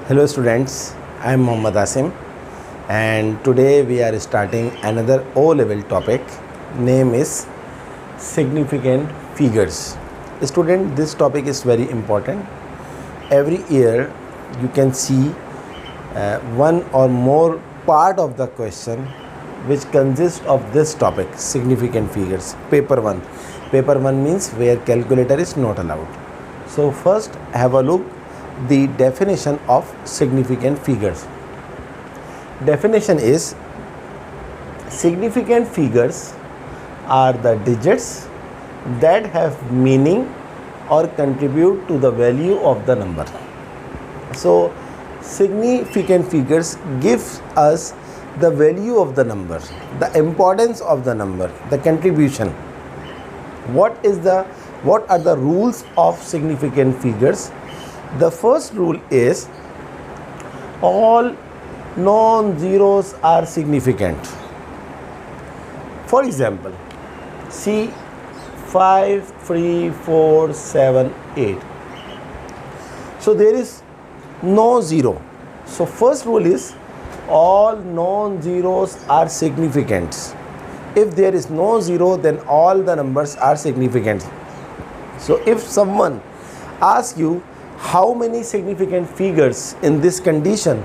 Hello students, I am Mohammad Asim and today we are starting another O-level topic. Name is significant figures. Student, this topic is very important. Every year you can see one or more part of the question which consists of this topic, significant figures. Paper 1. Paper 1 means where calculator is not allowed. So first have a look the definition of significant figures. Definition is significant figures are the digits that have meaning or contribute to the value of the number. So significant figures give us the value of the number, the importance of the number, the contribution. What are the rules of significant figures? The first rule is all non-zeros are significant. For example, see 5, 3, 4, 7, 8. So there is no zero. So first rule is all non-zeros are significant. If there is no zero, then all the numbers are significant. So if someone asks you how many significant figures in this condition,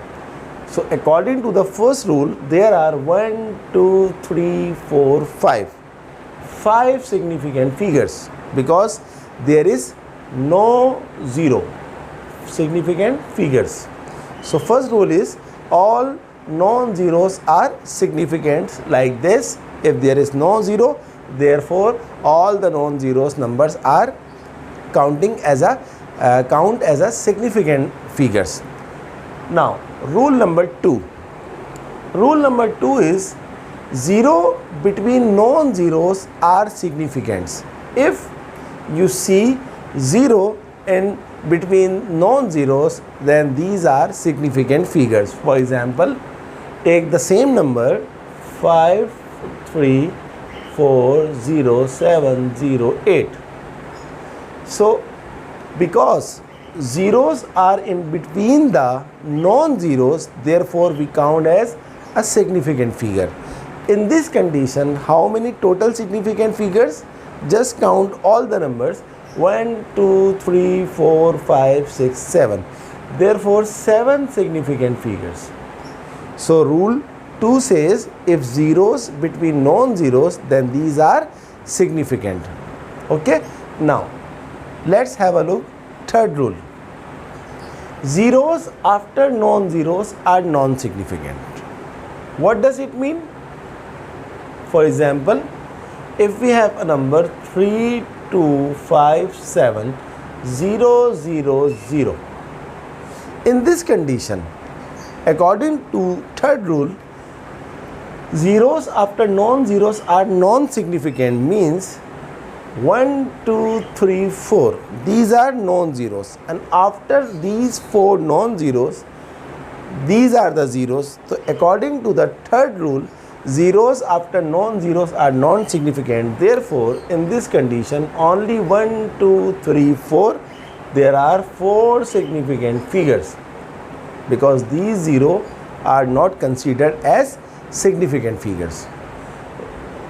so according to the first rule, there are 1, 2, 3, 4, 5 significant figures because there is no zero. Significant figures. So first rule is all non-zeros are significant like this. If there is no zero, therefore all the non-zeros numbers are count as a significant figures. Now rule number 2. Rule number 2 is zero between non-zeros are significant. If you see zero in between non-zeros, then these are significant figures. For example, take the same number 5, 3, 4, 0, 7, 0, 8. So because zeros are in between the non-zeros, therefore we count as a significant figure. In this condition, how many total significant figures? Just count all the numbers 1, 2, 3, 4, 5, 6, 7. Therefore 7 significant figures. So rule 2 says if zeros between non-zeros, then these are significant. Okay. Now let's have a look. Third rule. Zeros after non-zeros are non-significant. What does it mean? For example, if we have a number 3, 2, 5, 7, 0, 0, 0. In this condition, according to third rule, zeros after non-zeros are non-significant means 1, 2, 3, 4. These are non-zeros, and after these 4 non-zeros, these are the zeros. So according to the third rule, zeros after non-zeros are non-significant. Therefore, in this condition, only 1, 2, 3, 4, there are 4 significant figures because these zeros are not considered as significant figures.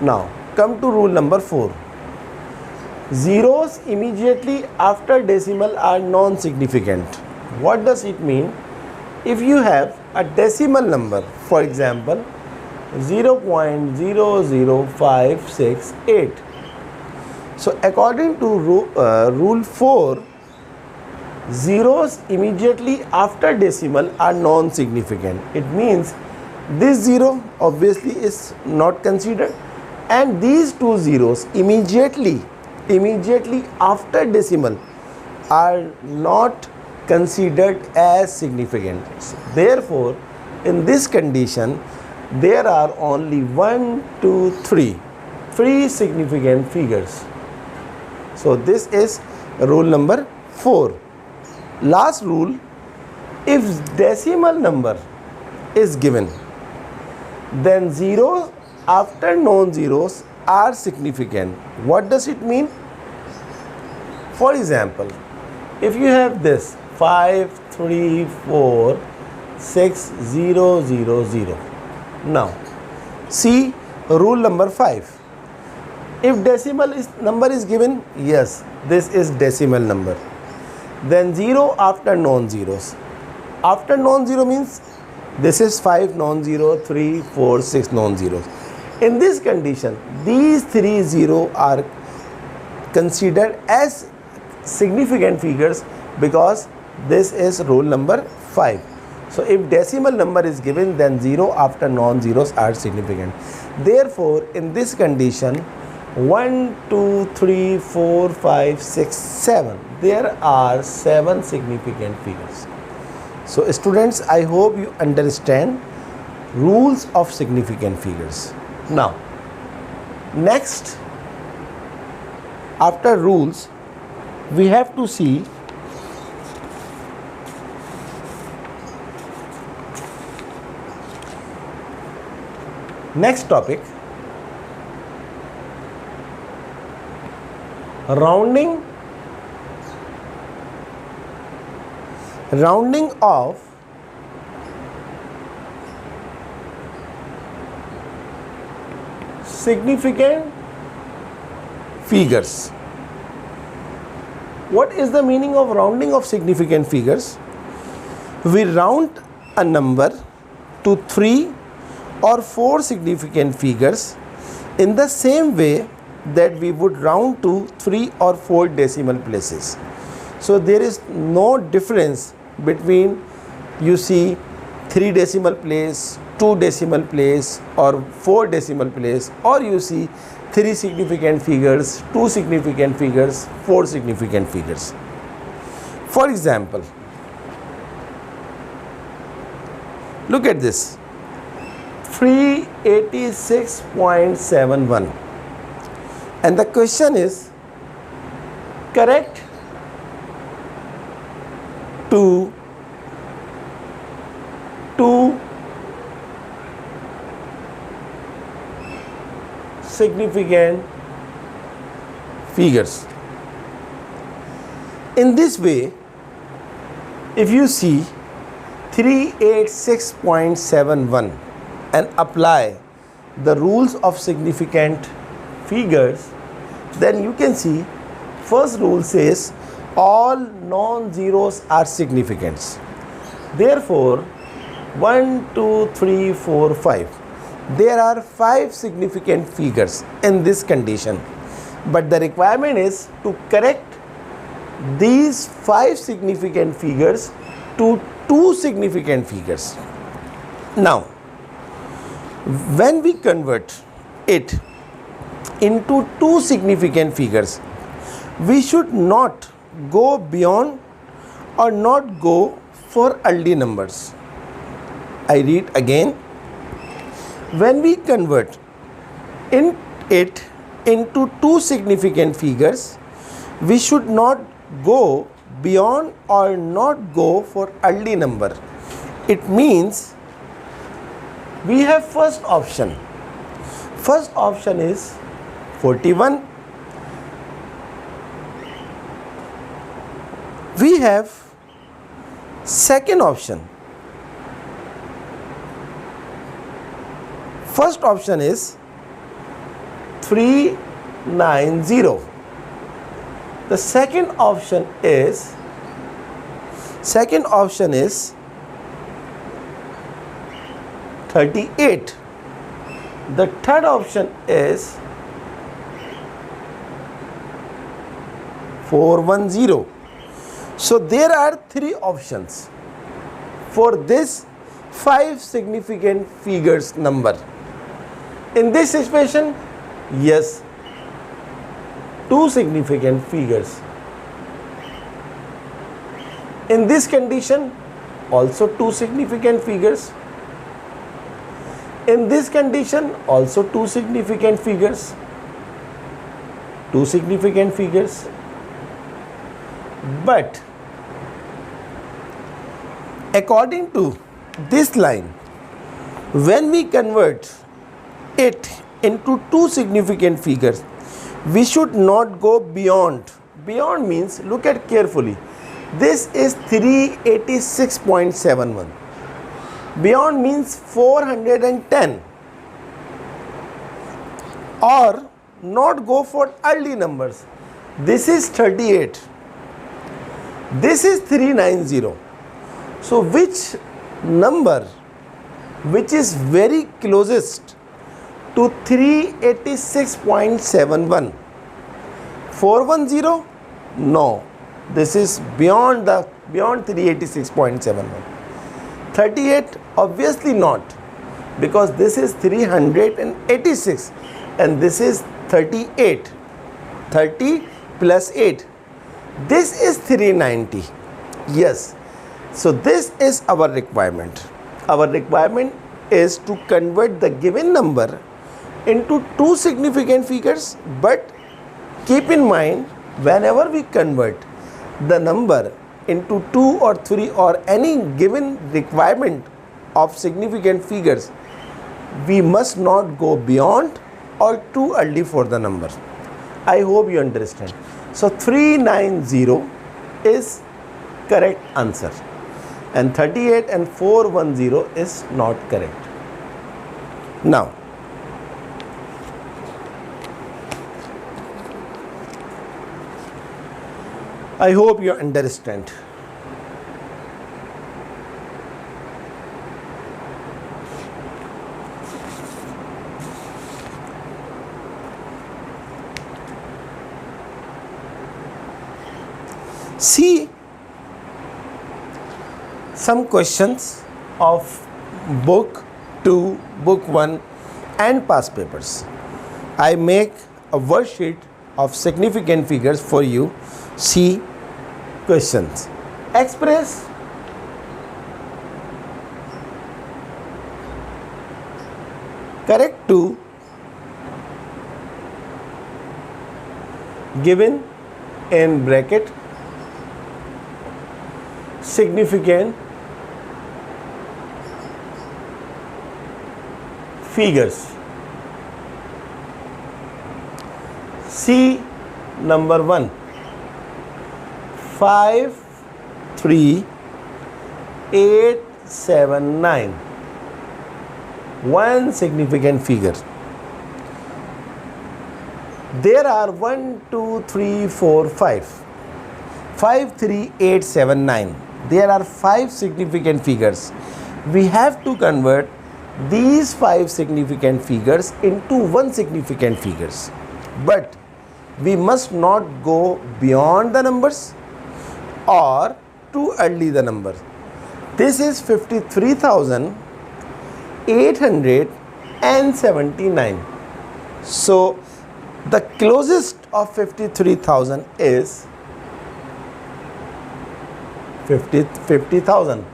Now come to rule number 4. Zeros immediately after decimal are non-significant. What does it mean? If you have a decimal number, for example 0.00568, so according to rule 4, zeros immediately after decimal are non-significant. It means this zero obviously is not considered, and these two zeros immediately after decimal are not considered as significant. Therefore, in this condition, there are only 1, 2, 3 significant figures. So this is rule number 4. Last rule, if decimal number is given, then zeros after non-zeros are significant. What does it mean? For example, if you have this 5 3 4 6 0 0 0. Now see rule number 5. If decimal number is given, yes, this is decimal number. Then 0 after non-zeros. After non-zero means this is 5 non-zero, 3, 4, 6 non-zeros. In this condition, these 3 0 are considered as significant figures because this is rule number 5. So if decimal number is given, then 0 after non-zeros are significant. Therefore, in this condition, 1, 2, 3, 4, 5, 6, 7. There are 7 significant figures. So students, I hope you understand rules of significant figures. Now, next, after rules, we have to see next topic, rounding of significant figures. What is the meaning of rounding of significant figures? We round a number to 3 or 4 significant figures in the same way that we would round to 3 or 4 decimal places. So there is no difference between, you see, 3 decimal place, 2 decimal place or 4 decimal place, or you see 3 significant figures, 2 significant figures, 4 significant figures. For example, look at this, 386.71, and the question is correct to 2 significant figures. In this way, if you see 386.71 and apply the rules of significant figures, then you can see first rule says all non-zeros are significant. Therefore, 1, 2, 3, 4, 5. There are 5 significant figures in this condition. But the requirement is to correct these 5 significant figures to 2 significant figures. Now, when we convert it into 2 significant figures, we should not go beyond or not go for early numbers. I read again. When we convert it into 2 significant figures, we should not go beyond or not go for early number. It means we have first option. First option is 41. We have second option. First option is 390. The second option is 38. The third option is 410. So there are 3 options for this 5 significant figures number. In this situation, yes, 2 significant figures. In this condition, also 2 significant figures. In this condition, also 2 significant figures. 2 significant figures. But according to this line, when we convert it into 2 significant figures, we should not go beyond. Beyond means, look at carefully, This is 386.71. Beyond means 410. Or not go for early numbers. This is 38. This is 390. So which number which is very closest to 386.71? 410? No. This is beyond 386.71. 38? Obviously not, because this is 386 and this is 38. 30 plus 8. This is 390. Yes. So this is our requirement. Our requirement is to convert the given number into two significant figures, but keep in mind, whenever we convert the number into 2 or 3 or any given requirement of significant figures, we must not go beyond or too early for the number. I hope you understand. So 390 is correct answer, and 38 and 410 is not correct. Now I hope you understand. See some questions of book 2, book 1 and past papers. I make a worksheet of significant figures for you. See questions. Express correct to given in bracket significant figures. See number 1. 5, 3, 8, 7, 9. One significant figure. There are 1, 2, 3, 4, 5. 5, 3, 8, 7, 9. There are 5 significant figures. We have to convert these 5 significant figures into one significant figures. But we must not go beyond the numbers or too early the number. This is 53,879. So the closest of 53,000 is 50,000.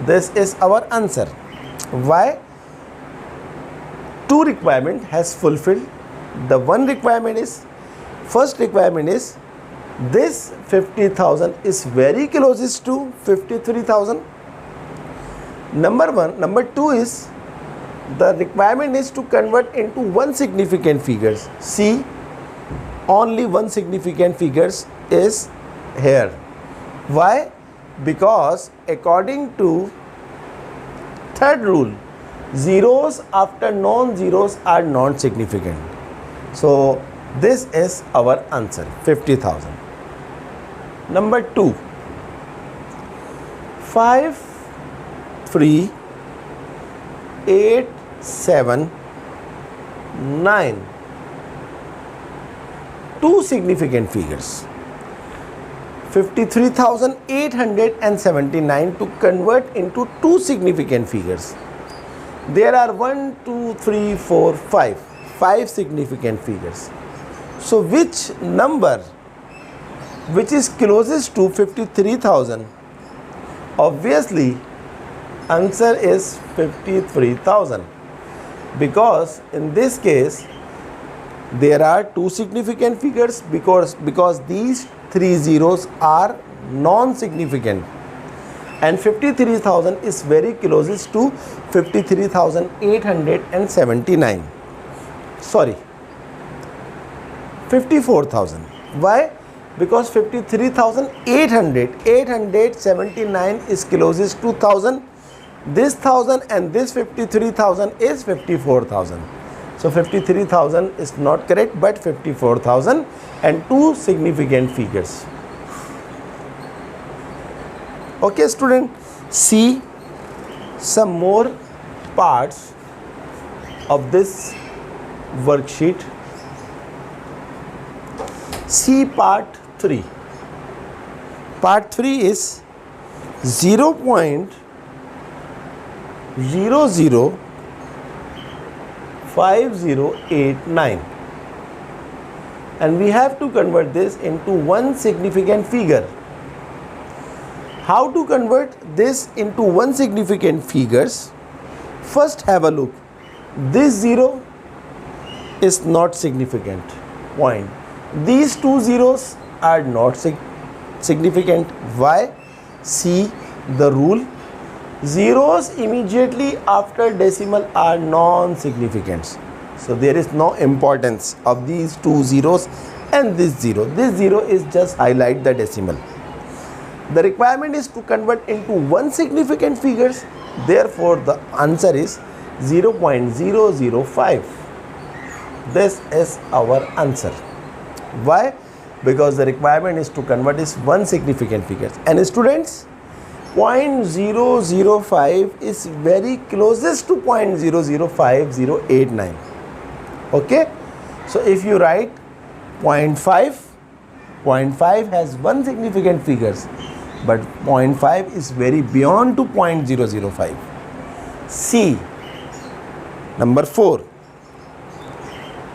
This is our answer. Why? 2 requirement has fulfilled. The one requirement is, first requirement is this 50,000 is very closest to 53,000. Number 1. Number 2 is the requirement is to convert into one significant figures. See, only one significant figures is here. Why? Because according to third rule, zeros after non-zeros are non-significant. So this is our answer, 50,000. Number 2. 5, 3, 8, 7, 9. 2 significant figures. 53,879 to convert into 2 significant figures. There are 1, 2, 3, 4, 5. 5 significant figures. So which number which is closest to 53,000? Obviously answer is 53,000, because in this case there are 2 significant figures, because these 3 zeros are non-significant, and 53,000 is very closest to 53,879. Sorry, 54,000. Why? Because 879 is closest to 1000. This 1000 and this 53,000 is 54,000. So 53,000 is not correct, but 54,000 and two significant figures. Okay, student, see some more parts of this worksheet. See part 3. Part 3 is 0.005089, and we have to convert this into one significant figure. How to convert this into one significant figures? First have a look. This 0 is not significant point. These two zeros are not significant. Why? See the rule. Zeros immediately after decimal are non-significant. So there is no importance of these two zeros and this 0. This 0 is just highlight the decimal. The requirement is to convert into one significant figures. Therefore, the answer is 0.005. This is our answer. Why? Because the requirement is to convert is one significant figure. And students, 0.005 is very closest to 0.005089. Okay? So if you write 0.5 has one significant figures, but 0.5 is very beyond to 0.005. C. Number 4.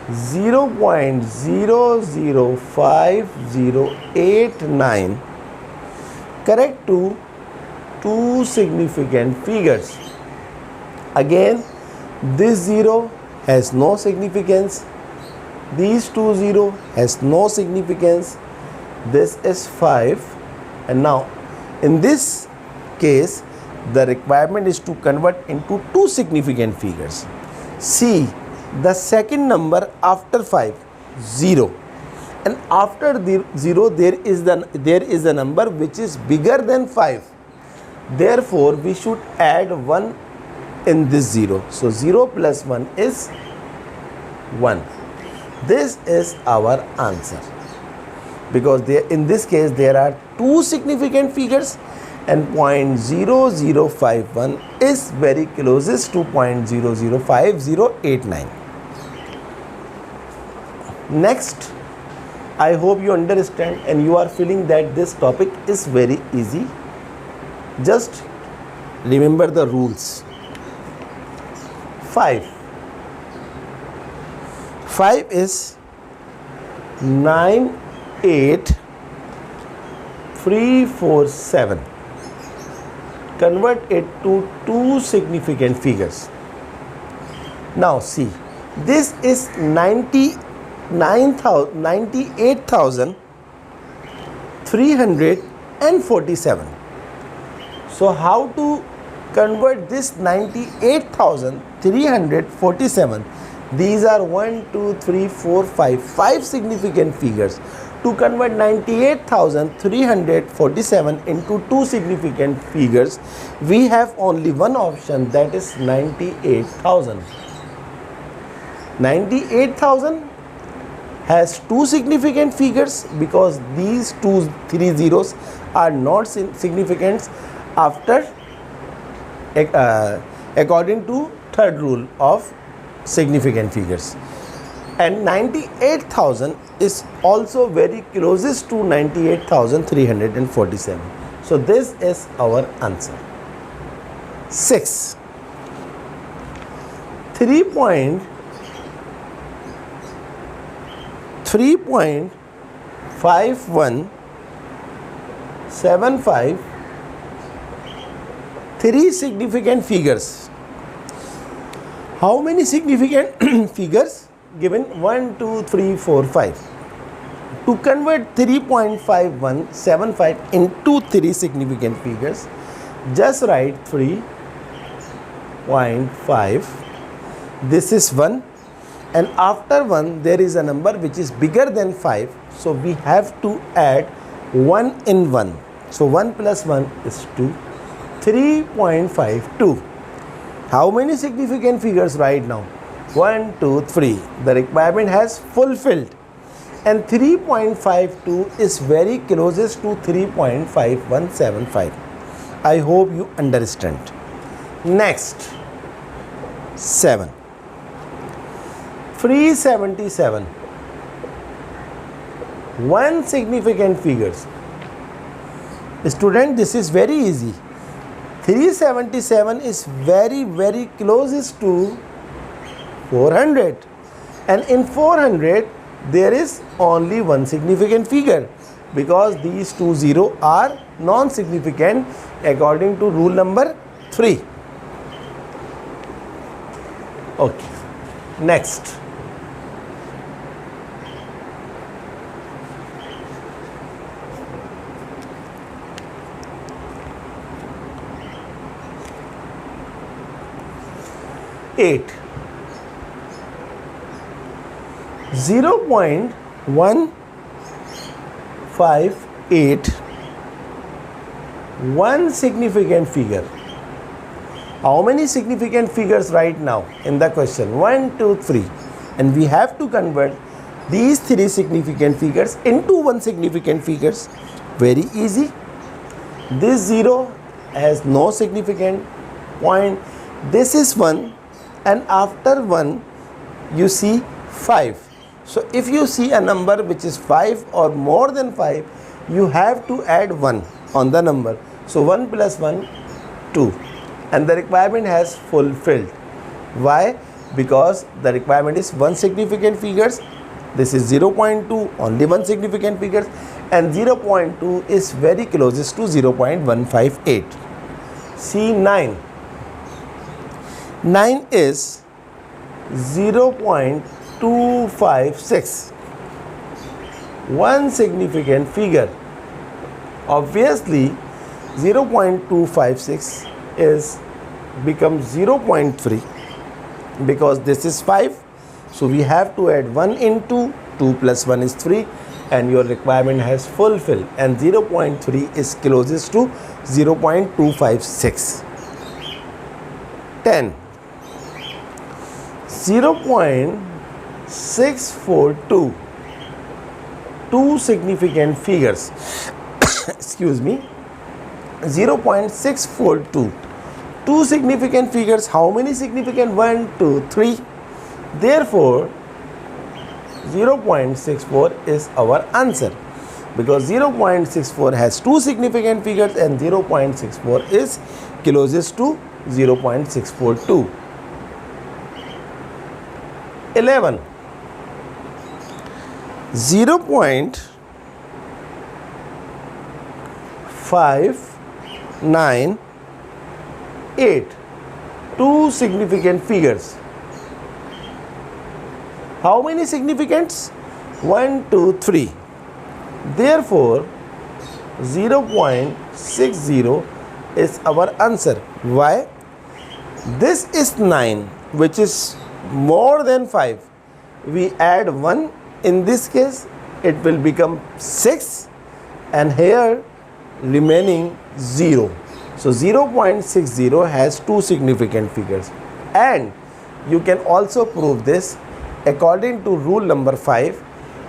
0.005089 correct to two significant figures. Again, this 0 has no significance. These two 0 has no significance. This is 5. And now in this case, the requirement is to convert into two significant figures. See the second number after 5, 0, and after the 0 there is a number which is bigger than 5. Therefore, we should add 1 in this 0. So 0 plus 1 is 1. This is our answer. Because in this case there are two significant figures, and 0.0051 is very closest to 0.005089. Next, I hope you understand and you are feeling that this topic is very easy. Just remember the rules. 5 is 98347. Convert it to two significant figures. Now see, this is 98,347. So how to convert this 98,347? These are 1, 2, 3, 4, 5 significant figures. To convert 98,347 into two significant figures, we have only one option, that is 98,000. 98,000 has two significant figures because these three zeros are not significant after according to third rule of significant figures. And 98,000 is also very closest to 98,347. So this is our answer. 6. 3.5175 three significant figures. How many significant figures? Given 1, 2, 3, 4, 5. To convert 3.5175 into three significant figures, just write 3.5. This is 1, and after 1 there is a number which is bigger than 5. So we have to add 1 in 1. So 1 plus 1 is 2. 3.52. How many significant figures right now? 1, 2, 3. The requirement has fulfilled. And 3.52 is very closest to 3.5175. I hope you understand. Next, 7. 377. One significant figures. Student, this is very easy. 377 is very closest to 400. And in 400, there is only one significant figure because these two zeros are non-significant according to rule number 3. Okay, next. Eight. 0.158. One significant figure. How many significant figures right now in the question? 1, 2, 3. And we have to convert these 3 significant figures into one significant figures. Very easy. This 0 has no significant point. This is 1. And after 1, you see 5. So if you see a number which is 5 or more than 5, you have to add 1 on the number. So 1 plus 1, 2. And the requirement has fulfilled. Why? Because the requirement is one significant figures. This is 0.2, only one significant figures. And 0.2 is very closest to 0.158. See 9. 9 is 0.256. One significant figure. Obviously, 0.256 is becomes 0.3 because this is 5. So we have to add 1 into 2 plus 1 is 3, and your requirement has fulfilled, and 0.3 is closest to 0.256. 10. 0.642. Two significant figures. Excuse me. 0.642. Two significant figures. How many significant? 1, 2, 3. Therefore, 0.64 is our answer because 0.64 has two significant figures and 0.64 is closest to 0.642. 11. 0.598. Two significant figures. How many significants? 1, 2, 3. Therefore, 0.60 is our answer. Why? This is 9, which is more than 5. We add 1. In this case, it will become 6. And here, remaining 0. So, 0.60 has two significant figures. And you can also prove this according to rule number 5.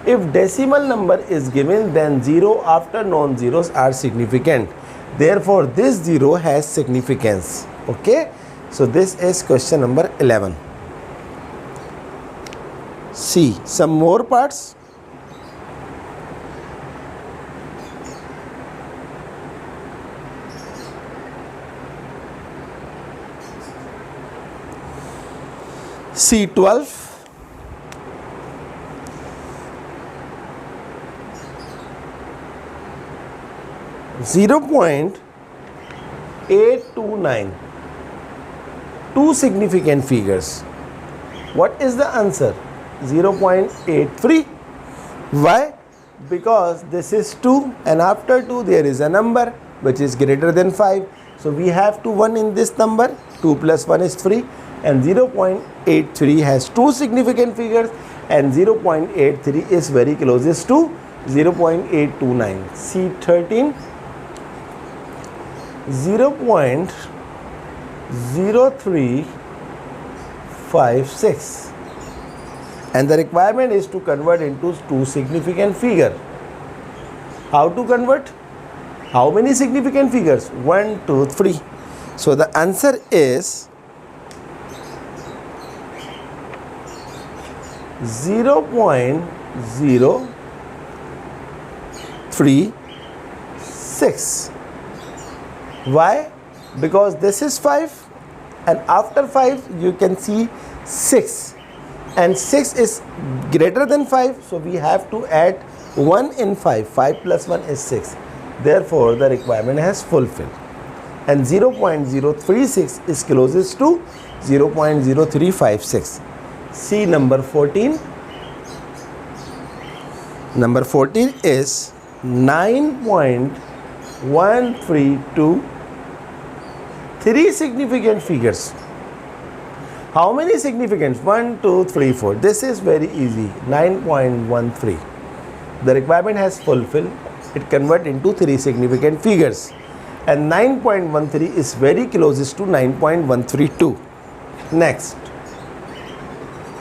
If decimal number is given, then 0 after non-zeros are significant. Therefore, this 0 has significance. Okay. So, this is question number 11. See some more parts. C12. 0.829. Two significant figures. What is the answer? 0.83. Why? Because this is 2 and after 2 there is a number which is greater than 5. So we have to 1 in this number. 2 plus 1 is 3, and 0.83 has two significant figures, and 0.83 is very closest to 0.829. C13 0.0356, and the requirement is to convert into two significant figure. How to convert? How many significant figures? 1, 2, 3. So the answer is 0.036. Why? Because this is 5, and after 5 you can see 6, and 6 is greater than 5, so we have to add 1 in 5. 5 plus 1 is 6. Therefore the requirement has fulfilled, and 0.036 is closest to 0.0356. See number 14. Number 14 is 9.132. Three significant figures. How many significants? 1, 2, 3, 4. This is very easy. 9.13. The requirement has fulfilled. It converts into three significant figures, and 9.13 is very closest to 9.132. Next,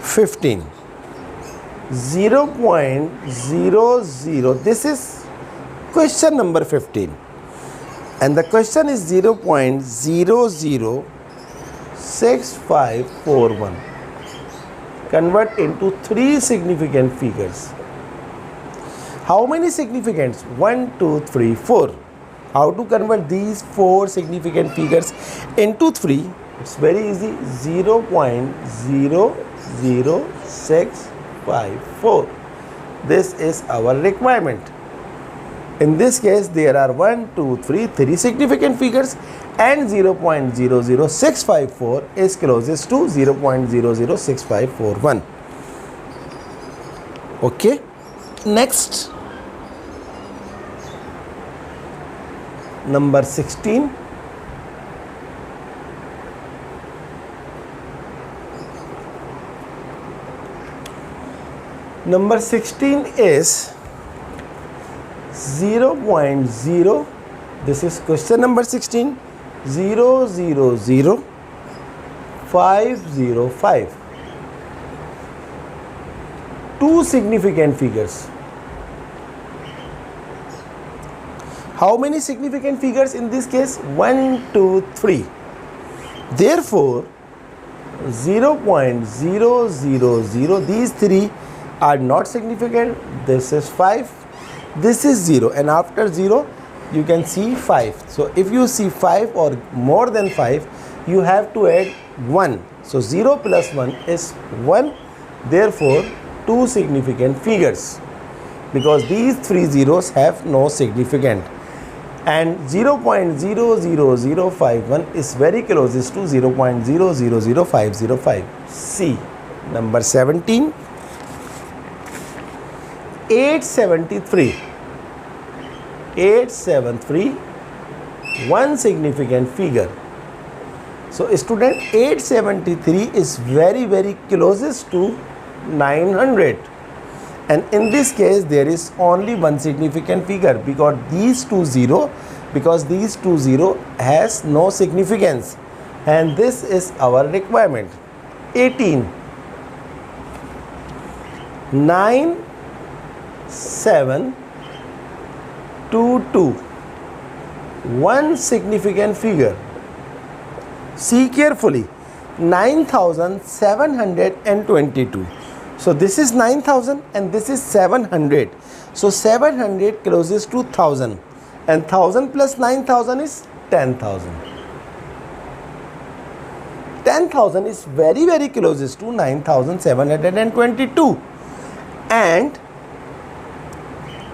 15. 0.00. This is question number 15, and the question is 0.006541. Convert into three significant figures. How many significants? 1, 2, 3, 4. How to convert these four significant figures into three? It's very easy. 0.00654. This is our requirement. In this case, there are 1, 2, 3, three significant figures, and 0.00654 is closest to 0.00651. Okay. Next, number 16. Number 16 is 0.0. This is question number 16. 000505. Two significant figures. How many significant figures in this case? 1, 2, 3. Therefore, 0.000, these three are not significant. This is 5, this is 0, and after 0 you can see 5. So if you see 5 or more than 5, you have to add 1. So 0 plus 1 is 1. Therefore, two significant figures, because these three zeros have no significant, and 0.00051 is very closest to 0.000505. C. Number 17. 873. 873, one significant figure. So student, 873 is very closest to 900, and in this case there is only one significant figure, because these two zero has no significance, and this is our requirement. 18. 9722, one significant figure. See carefully. 9722. So this is 9000 and this is 700. So 700 closes to 1000, and 1000 plus 9000 is 10,000. 10,000 is very closest to 9722, and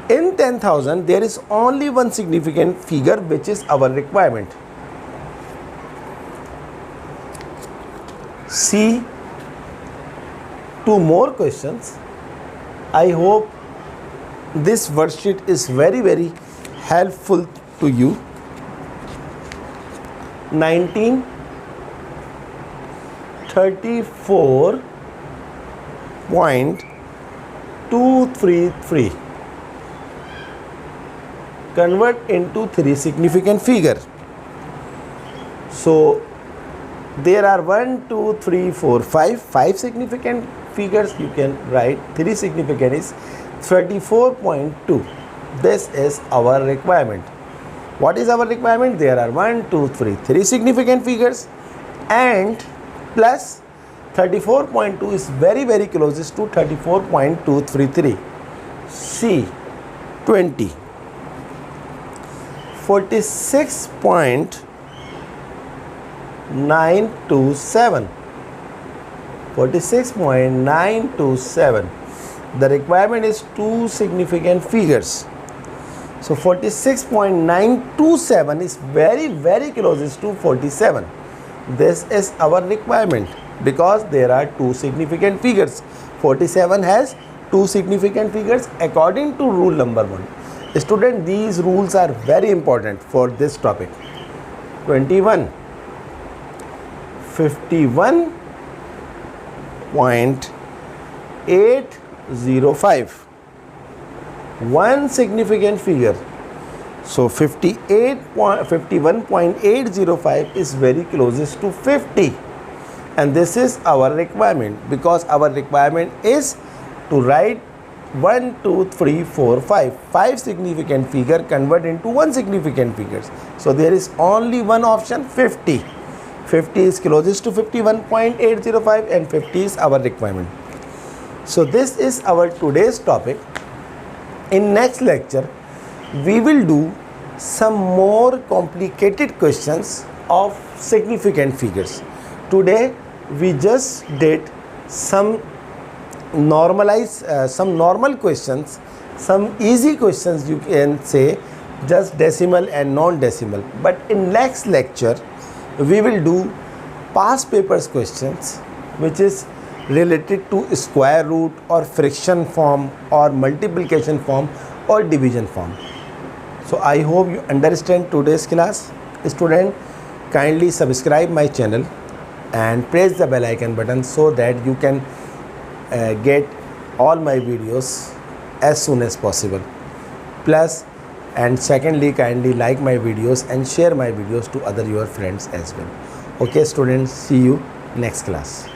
in 10,000 there is only one significant figure, which is our requirement. See two more questions. I hope this worksheet is very helpful to you. 1934.233. convert into three significant figure. So there are 1, 2, 3, 4, 5. 5 significant figures you can write. 3 significant is 34.2. This is our requirement. What is our requirement? There are 1, 2, 3, 3 significant figures, and plus 34.2 is very closest to 34.233. C 20. 46.927. 46.927. The requirement is 2 significant figures. So 46.927 is very closest to 47. This is our requirement because there are 2 significant figures. 47 has 2 significant figures according to rule number 1. Student, these rules are very important for this topic. 21. 51.805. 1 significant figure. So 51.805 is very closest to 50, and this is our requirement because our requirement is to write 1, 2, 3, 4, 5. 5 significant figure convert into 1 significant figures. So there is only one option, 50. 50 is closest to 51.805 and 50 is our requirement. So this is our today's topic. In next lecture, we will do some more complicated questions of significant figures. Today we just did some normal questions, some easy questions, you can say, just decimal and non-decimal. But in next lecture we will do past papers questions which is related to square root or fraction form or multiplication form or division form. So I hope you understand today's class. Student, kindly subscribe my channel and press the bell icon button so that you can get all my videos as soon as possible. Plus, and secondly, kindly like my videos and share my videos to other your friends as well. Okay students, see you next class.